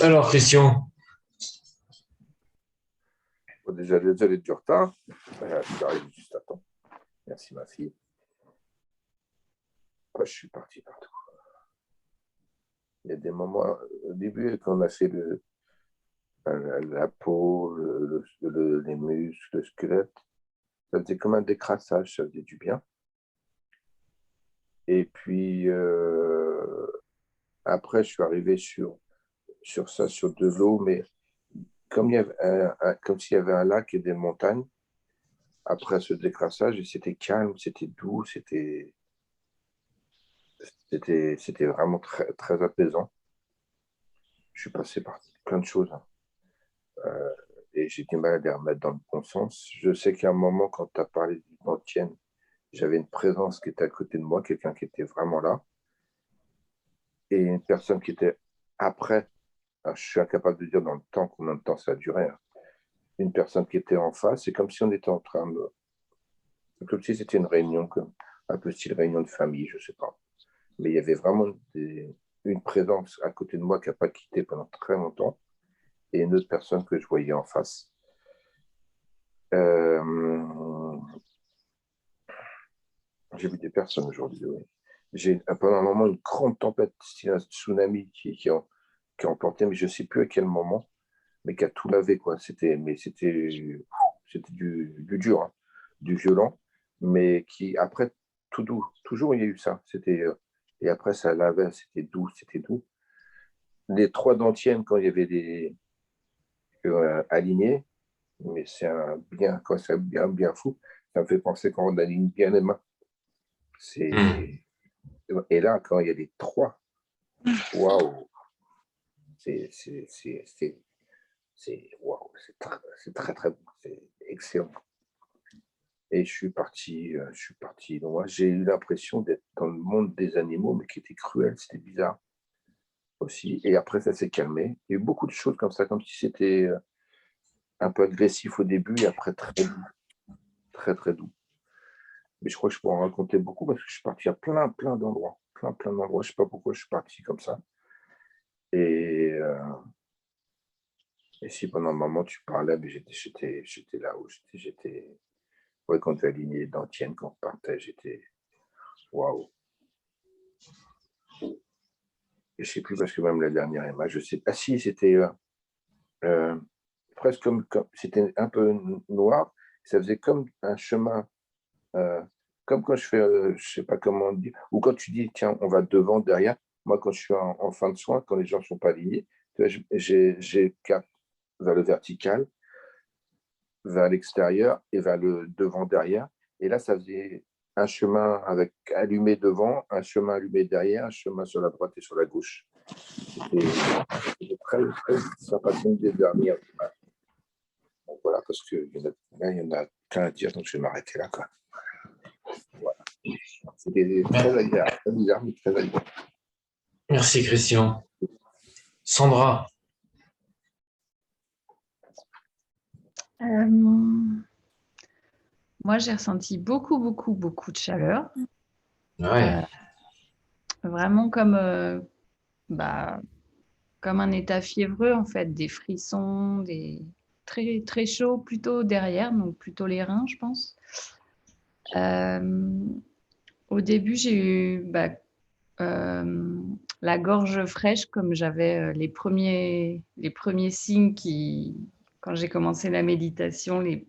Alors, Christian, Bon, déjà, désolé du retard. J'arrive juste à temps. Merci, ma fille. Ouais, je suis parti partout. Il y a des moments, au début, quand on a fait la peau, les muscles, le squelette, ça faisait comme un décrassage, ça faisait du bien. Et puis, après, je suis arrivé sur ça, sur de l'eau, mais comme, il y avait comme s'il y avait un lac et des montagnes, après ce décrassage, et c'était calme, c'était doux, c'était vraiment très, très apaisant. Je suis passé par plein de choses, hein. Et j'ai du mal à les remettre dans le bon sens. Je sais qu'à un moment, quand tu as parlé du Dantienne, j'avais une présence qui était à côté de moi, quelqu'un qui était vraiment là, et une personne qui était après. Alors, je suis incapable de dire dans le temps combien de temps ça a duré, hein. Une personne qui était en face, c'est comme si on était en train de. Comme si c'était une réunion, comme un peu style réunion de famille, je ne sais pas. Mais il y avait vraiment une présence à côté de moi qui n'a pas quitté pendant très longtemps, et une autre personne que je voyais en face. Euh, j'ai vu des personnes aujourd'hui, oui. J'ai pendant un moment une grande tempête, un tsunami qui a emporté, mais je ne sais plus à quel moment, mais qui a tout lavé, quoi. C'était du dur, hein, du violent, mais qui, après, tout doux. Toujours, il y a eu ça. Et après, ça lavait, c'était doux, c'était doux. Les trois dentiennes, quand il y avait des alignés, mais c'est un bien, quand c'est bien, bien fou, ça me fait penser quand on aligne bien les mains. hmm, C'est Et là, quand il y a les trois, waouh, waouh, c'est très, très bon, c'est excellent. Et je suis parti. Donc, moi, j'ai eu l'impression d'être dans le monde des animaux, mais qui était cruel, c'était bizarre aussi. Et après, ça s'est calmé. Il y a eu beaucoup de choses comme ça, comme si c'était un peu agressif au début, et après, très doux, très, très doux. Mais je crois que je pourrais en raconter beaucoup parce que je suis parti à plein, plein d'endroits. Plein, plein d'endroits. Je ne sais pas pourquoi je suis parti comme ça. Et, et si pendant un moment tu parlais, mais j'étais là où ouais, quand tu es aligné d'Antienne, quand on partait, j'étais waouh. Et je sais plus parce que même la dernière image, je sais. Ah si, c'était euh, presque c'était un peu noir. Ça faisait comme un chemin, euh, comme quand je fais, je sais pas comment on dit, ou quand tu dis, tiens, on va devant, derrière. Moi, quand je suis en fin de soin, quand les gens ne sont pas alignés, tu vois, j'ai cap vers le vertical, vers l'extérieur et vers le devant derrière. Et là, ça faisait un chemin avec allumé devant, un chemin allumé derrière, un chemin sur la droite et sur la gauche. C'était très, très sympathique des dernières images. Donc voilà, parce qu'il y en a plein à dire, donc je vais m'arrêter là, quoi. Voilà. C'était très agréable, très bizarre, mais très agréable. merci, Christian. Sandra, Euh, Moi, j'ai ressenti beaucoup, beaucoup, beaucoup de chaleur. ouais, Euh, Vraiment bah, comme un état fiévreux, en fait, des frissons, des très, très chaud plutôt derrière, donc plutôt les reins, je pense. Euh, Au début, j'ai eu euh, la gorge fraîche, comme j'avais les premiers signes quand j'ai commencé la méditation, les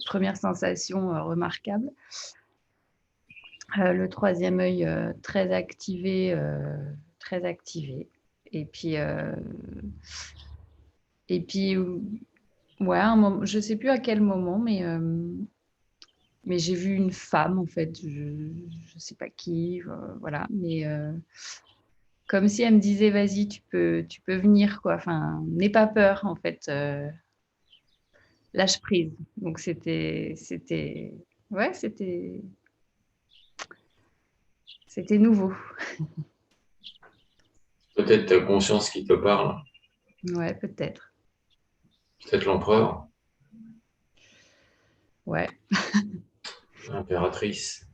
premières sensations remarquables. Le troisième œil très activé, très activé. Et puis, euh, et puis ouais, je ne sais plus à quel moment, mais j'ai vu une femme, en fait, je ne sais pas qui, voilà, mais comme si elle me disait, vas-y, tu peux venir, quoi. Enfin, n'aie pas peur, en fait, lâche prise. Donc, ouais, c'était nouveau. peut-être ta conscience qui te parle, Ouais, peut-être. peut-être l'empereur, Ouais. l'impératrice.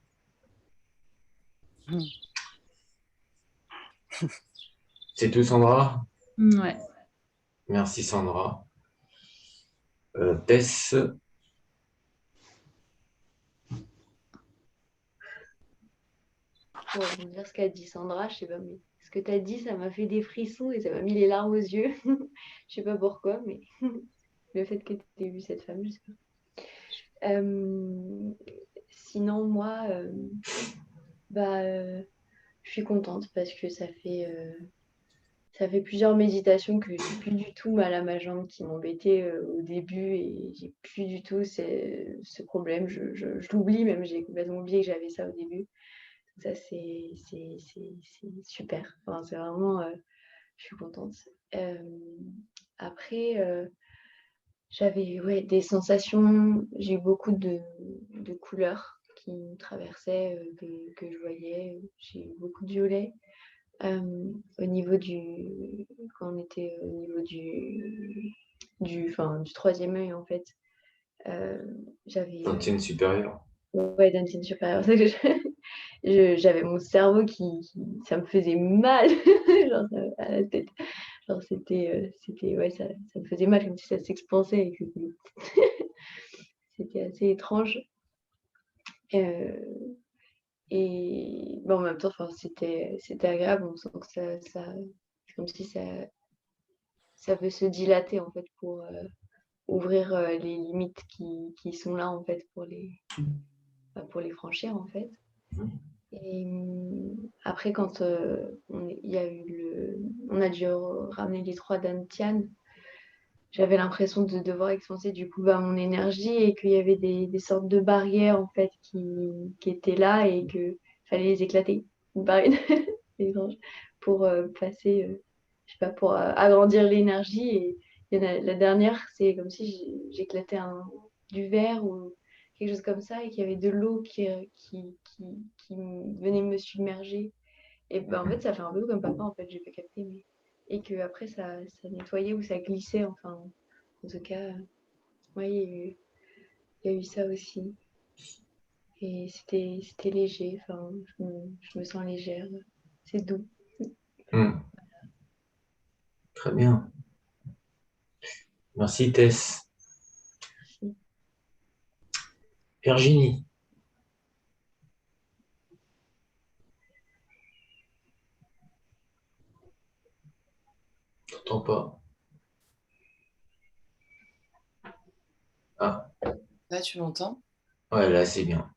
C'est tout, Sandra? Ouais. Merci Sandra. Tess, Pour dire ce qu'a dit Sandra, je sais pas, mais ce que tu as dit, ça m'a fait des frissons et ça m'a mis les larmes aux yeux. Je sais pas pourquoi, mais le fait que tu aies vu cette femme, je sais pas. Sinon, moi, je suis contente parce que ça fait plusieurs méditations que j'ai plus du tout mal à ma jambe qui m'embêtait au début et j'ai plus du tout ce problème. Je l'oublie même, j'ai complètement oublié que j'avais ça au début. Ça, c'est super. Enfin, c'est vraiment, je suis contente. Après, j'avais des sensations, j'ai eu beaucoup de couleurs qui me traversaient, que je voyais. J'ai eu beaucoup de violet. Au niveau quand on était au niveau du troisième œil, en fait, j'avais Antienne supérieure. ouais, d'antenne supérieure. J'avais mon cerveau ça me faisait mal genre, à la tête. Genre, ouais, ça me faisait mal comme si ça s'expansait et c'était assez étrange. Et bon, en même temps, enfin, c'était agréable. On sent que c'est comme si ça veut se dilater en fait pour ouvrir les limites qui sont là en fait pour les franchir en fait. Et après, quand il y a on a dû ramener les 3 dantian, j'avais l'impression de devoir expanser du coup mon énergie et qu'il y avait des sortes de barrières en fait qui étaient là et qu'il fallait les éclater une par une pour passer, je sais pas, pour agrandir l'énergie. Et il y en a, la dernière, c'est comme si j'éclatais du verre ou quelque chose comme ça et qu'il y avait de l'eau qui venait me submerger. Et ben, en fait, ça fait un peu comme papa, en fait, j'ai pas capté, mais... Et que après ça nettoyait ou ça glissait, enfin, en tout cas, ouais, il y a eu ça aussi. Et c'était léger, enfin, je me sens légère, c'est doux. Hmm. Très bien. Merci Tess. Virginie. T'entends pas. Ah, Là, tu m'entends? ouais, là c'est bien.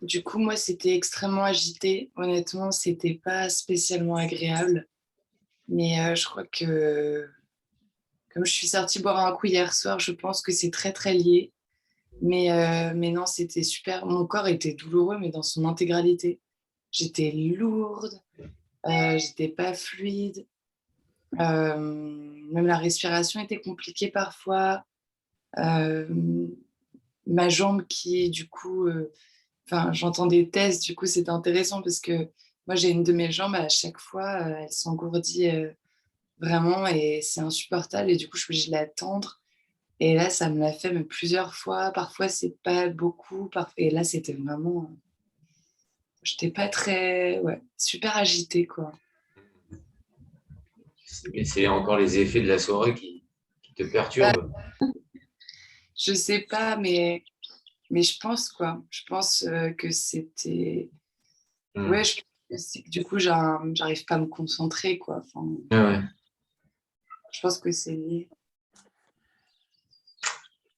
Du coup, moi, c'était extrêmement agité. Honnêtement, c'était pas spécialement agréable. Mais je crois que, comme je suis sortie boire un coup hier soir, je pense que c'est très, très lié. Mais non, c'était super. Mon corps était douloureux, mais dans son intégralité. J'étais lourde, j'étais pas fluide. Même la respiration était compliquée parfois. Euh, Ma jambe qui, du coup, j'entends des tests, du coup, c'est intéressant parce que moi, j'ai une de mes jambes, à chaque fois, elle s'engourdit vraiment et c'est insupportable. Et du coup, je suis obligée de la tendre. Et là, ça me l'a fait mais plusieurs fois. Parfois, c'est pas beaucoup. Et là, c'était vraiment... j'étais pas très... Ouais, super agitée, quoi. C'est encore les effets de la soirée qui te Bah, perturbent. je sais pas, mais je pense, quoi. Je pense que c'était... Hmm. Ouais, c'est que du coup, j'arrive pas à me concentrer, quoi. Enfin, Ah ouais. je pense que c'est lié.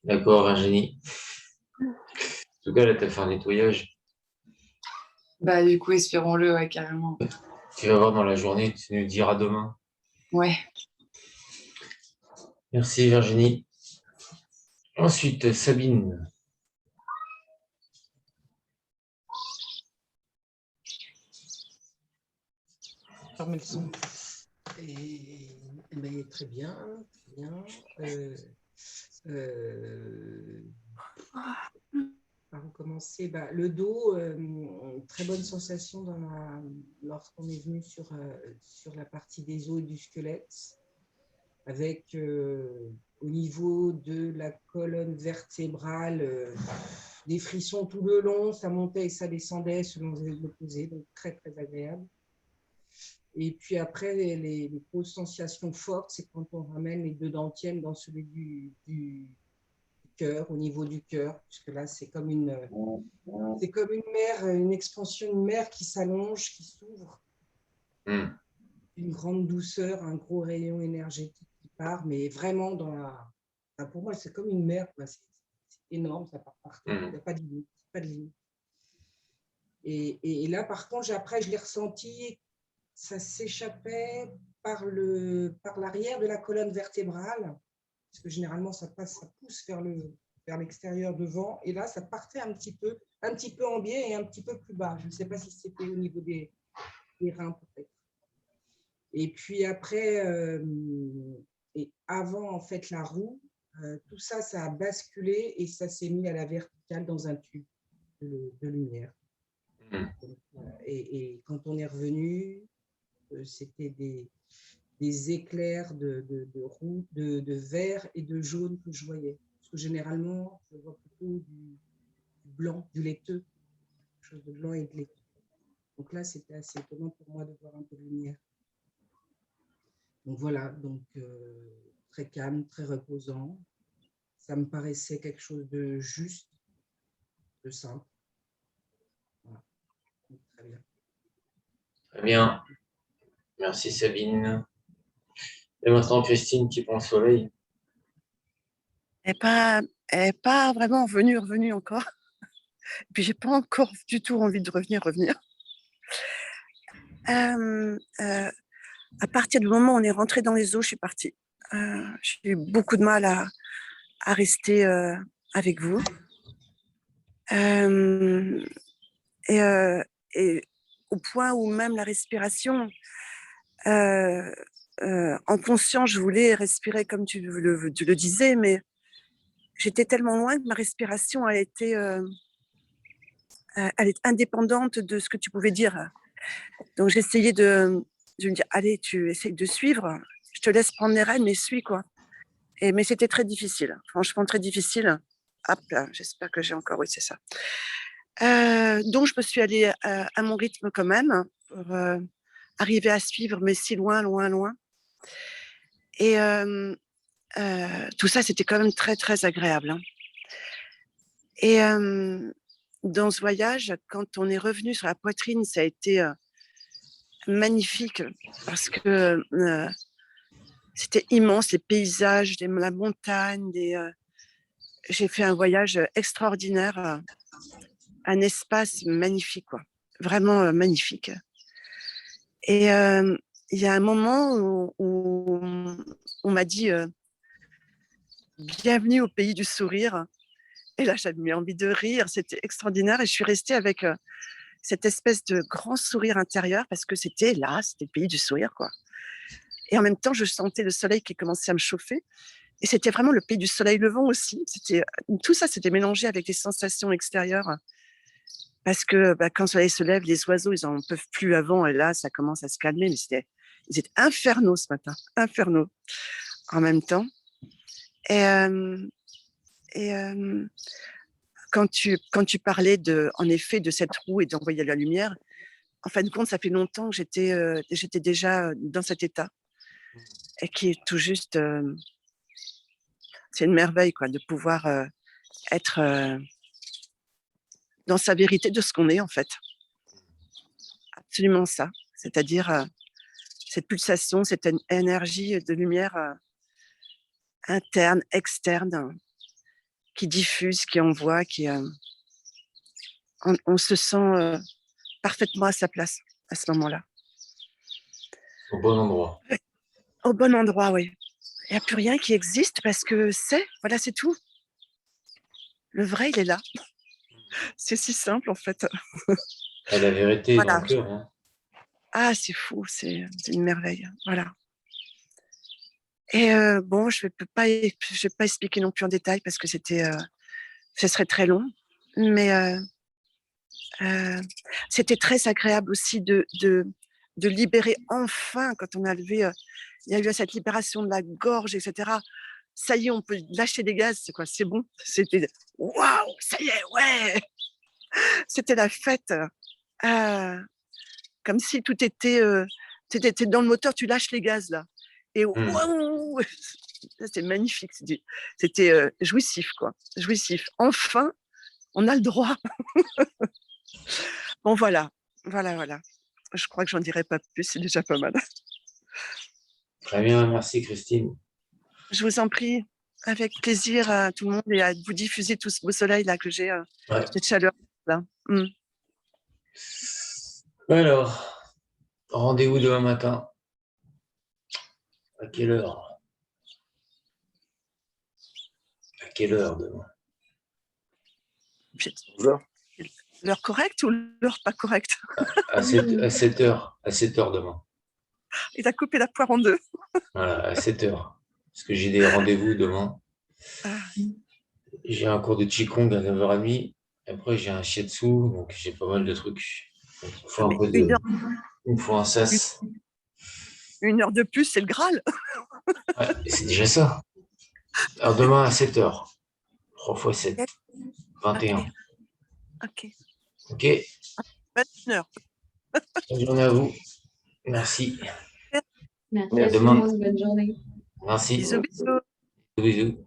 D'accord, Virginie. En tout cas, là, tu as fait un nettoyage. Bah, du coup, espérons-le, ouais, carrément. Tu vas voir dans la journée, tu nous diras demain. Ouais. Merci, Virginie. Ensuite, Sabine. Fermez le son. Ben, très bien, très bien. Par où commencer? Le dos, très bonne sensation lorsqu'on est venu sur la partie des os et du squelette, avec au niveau de la colonne vertébrale des frissons tout le long, ça montait et ça descendait selon les opposés, donc très très agréable. Et puis après, les grosses sensations fortes, c'est quand on ramène les deux dentières dans celui du cœur, au niveau du cœur, puisque là, c'est comme une mer, une expansion de mer qui s'allonge, qui s'ouvre, Hmm. une grande douceur, un gros rayon énergétique qui part, mais vraiment dans la... Enfin, pour moi, c'est comme une mer, quoi. C'est énorme, ça part partout, il n'y a pas de limite, pas de limite. Et là, par contre, après, je l'ai ressenti, ça s'échappait par l'arrière de la colonne vertébrale, parce que généralement, ça pousse vers l'extérieur devant, et là, ça partait un petit peu en biais et un petit peu plus bas. Je ne sais pas si c'était au niveau des reins, peut-être. Et puis après, et avant, en fait, la roue, tout ça, ça a basculé et ça s'est mis à la verticale dans un tube de lumière. Donc, et quand on est revenu, c'était des éclairs de vert et de jaune que je voyais. Parce que généralement, je vois plutôt du blanc, du laiteux, quelque chose de blanc et de laiteux. Donc là, c'était assez étonnant pour moi de voir un peu de lumière. Donc voilà, donc très calme, très reposant. Ça me paraissait quelque chose de juste, de simple. Voilà. Donc, très bien. Très bien. Merci Sabine. Et maintenant, Christine qui prend le soleil. Elle n'est pas vraiment revenue encore. Et puis, j'ai pas encore du tout envie de revenir. À partir du moment où on est rentré dans les eaux, je suis partie. J'ai eu beaucoup de mal à rester avec vous. Et au point où même la respiration, en conscience, je voulais respirer comme tu le disais, mais j'étais tellement loin que ma respiration, elle est indépendante de ce que tu pouvais dire. Donc j'essayais de me dire, allez, tu essayes de suivre, je te laisse prendre les rênes, mais suis quoi. Mais c'était très difficile, franchement très difficile. Hop là, j'espère que j'ai encore, oui, c'est ça. Donc je me suis allée à mon rythme quand même, pour arriver à suivre, mais si loin. Et tout ça, c'était quand même très, très agréable. Hein. Et dans ce voyage, quand on est revenu sur la poitrine, ça a été magnifique parce que c'était immense, les paysages, la montagne. J'ai fait un voyage extraordinaire, un espace magnifique, quoi. Vraiment magnifique. Et il y a un moment où on m'a dit bienvenue au pays du sourire. Et là, j'avais envie de rire, c'était extraordinaire. Et je suis restée avec cette espèce de grand sourire intérieur parce que c'était le pays du sourire, quoi. Et en même temps, je sentais le soleil qui commençait à me chauffer. Et c'était vraiment le pays du soleil levant aussi. Tout ça, c'était mélangé avec des sensations extérieures. Parce que quand le soleil se lève, les oiseaux, ils n'en peuvent plus avant. Et là, ça commence à se calmer. Mais ils étaient infernaux ce matin. Infernaux. En même temps. Et quand tu parlais en effet de cette roue et d'envoyer la lumière, en fin de compte, ça fait longtemps que j'étais déjà dans cet état et qui est tout juste, c'est une merveille quoi, de pouvoir être dans sa vérité de ce qu'on est en fait. Absolument ça, c'est-à-dire cette pulsation, cette énergie de lumière interne, externe, qui diffuse, qui envoie, on se sent parfaitement à sa place à ce moment-là. Au bon endroit. Au bon endroit, oui. Il n'y a plus rien qui existe parce que c'est tout. Le vrai, il est là. C'est si simple, en fait. Et la vérité est dans Voilà. le cœur. Hein. Ah, c'est fou, c'est une merveille. Voilà. Et bon, je vais pas expliquer non plus en détail parce que ce serait très long. Mais c'était très agréable aussi de libérer enfin, quand on a levé, il y a eu cette libération de la gorge, etc. Ça y est, on peut lâcher des gaz, c'est bon. C'était waouh, ça y est, ouais. C'était la fête, comme si tout était T'es dans le moteur, tu lâches les gaz là. Et Hmm. waouh, c'était magnifique. C'était jouissif, quoi. Jouissif. Enfin, on a le droit. Bon, voilà. Je crois que j'en dirai pas plus, c'est déjà pas mal. Très bien, merci Christine. Je vous en prie, avec plaisir à tout le monde et à vous diffuser tout ce beau soleil là que j'ai, Ouais. cette chaleur là. Alors, rendez-vous demain matin. À quelle heure? À quelle heure demain? Bonjour. L'heure correcte ou l'heure pas correcte? À 7 heures. À 7 heures demain. Il a coupé la poire en deux. Voilà, à 7 heures. Parce que j'ai des rendez-vous demain. Ah. J'ai un cours de Qigong à 9h30. Après, j'ai un shiatsu, donc j'ai pas mal de trucs. Donc, il faut un peu de. Il me faut un sas. 1 heure de plus, c'est le Graal. Ouais, c'est déjà ça. Alors demain à 7 heures. 3 x 7. 21. Ok. Ok. 21 heures. Bonne journée à vous. Merci. Merci À à tout le demain. monde. Bonne journée. Merci. Bisous. Bisous.